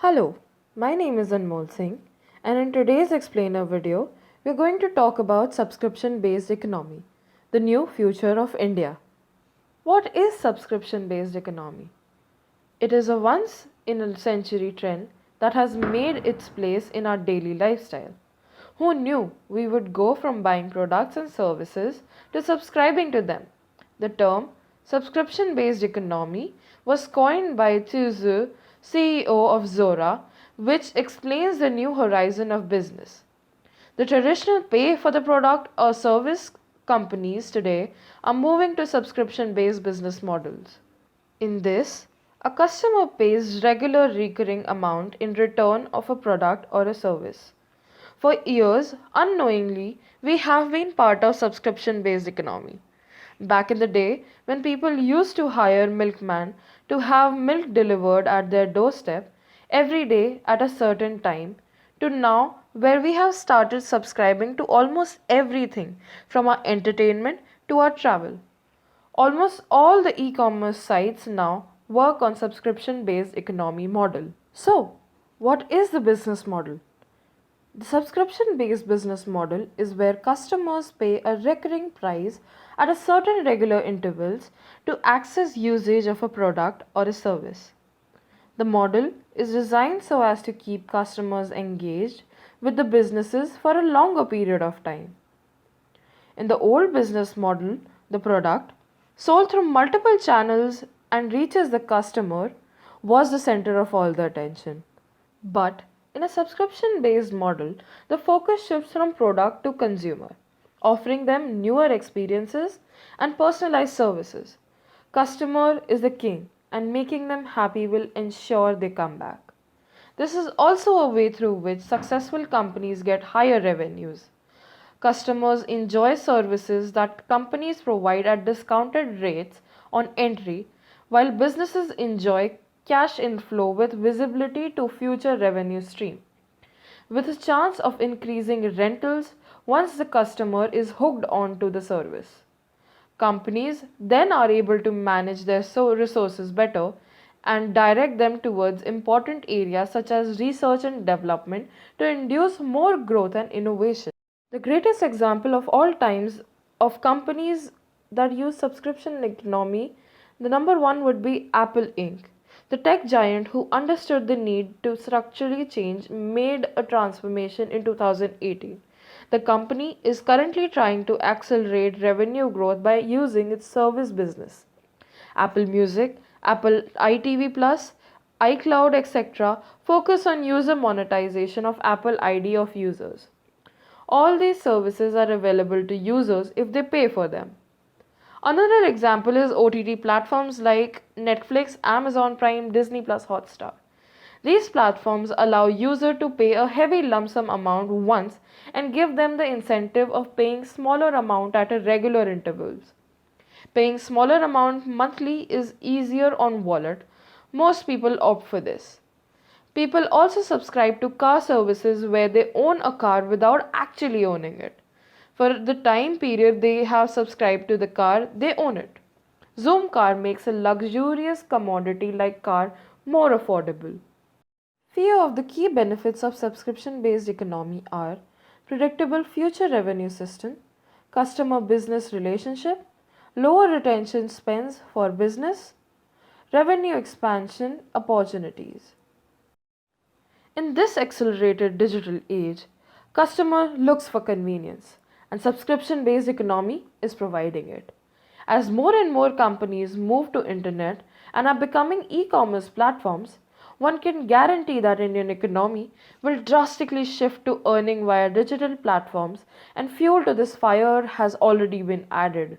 Hello, my name is Anmol Singh, and in today's explainer video, we're going to talk about subscription based economy, the new future of India. What is subscription based economy? It is a once in a century trend that has made its place in our daily lifestyle. Who knew we would go from buying products and services to subscribing to them? The term subscription based economy was coined by Zhu Zhu, CEO of Zora, which explains the new horizon of business. The traditional pay for the product or service companies today are moving to subscription based business models. In this, a customer pays regular recurring amount in return of a product or a service. For years, unknowingly, we have been part of subscription based economy. Back in the day, when people used to hire milkman to have milk delivered at their doorstep every day at a certain time, to now where we have started subscribing to almost everything from our entertainment to our travel. Almost all the e-commerce sites now work on subscription based economy model. So, what is the business model? The subscription based business model is where customers pay a recurring price at a certain regular intervals to access usage of a product or a service. The model is designed so as to keep customers engaged with the businesses for a longer period of time. In the old business model, the product, sold through multiple channels and reaches the customer, was the center of all the attention. But in a subscription based model, the focus shifts from product to consumer, offering them newer experiences and personalized services. Customer is the king, and making them happy will ensure they come back. This is also a way through which successful companies get higher revenues. Customers enjoy services that companies provide at discounted rates on entry, while businesses enjoy cash inflow with visibility to future revenue stream, with a chance of increasing rentals once the customer is hooked on to the service. Companies then are able to manage their resources better and direct them towards important areas such as research and development to induce more growth and innovation. The greatest example of all times of companies that use subscription economy, the number one would be Apple Inc. The tech giant who understood the need to structurally change made a transformation in 2018. The company is currently trying to accelerate revenue growth by using its service business. Apple Music, Apple iTV Plus, iCloud, etc. focus on user monetization of Apple ID of users. All these services are available to users if they pay for them. Another example is OTT platforms like Netflix, Amazon Prime, Disney Plus, Hotstar. These platforms allow user to pay a heavy lump sum amount once and give them the incentive of paying smaller amount at a regular intervals. Paying smaller amount monthly is easier on wallet. Most people opt for this. People also subscribe to car services where they own a car without actually owning it. For the time period they have subscribed to the car, they own it. Zoom Car makes a luxurious commodity like car more affordable. Few of the key benefits of subscription based economy are predictable future revenue system, customer business relationship, lower retention spends for business, revenue expansion opportunities. In this accelerated digital age, customer looks for convenience and subscription based economy is providing it. As more and more companies move to internet and are becoming e-commerce platforms, one can guarantee that Indian economy will drastically shift to earning via digital platforms and fuel to this fire has already been added.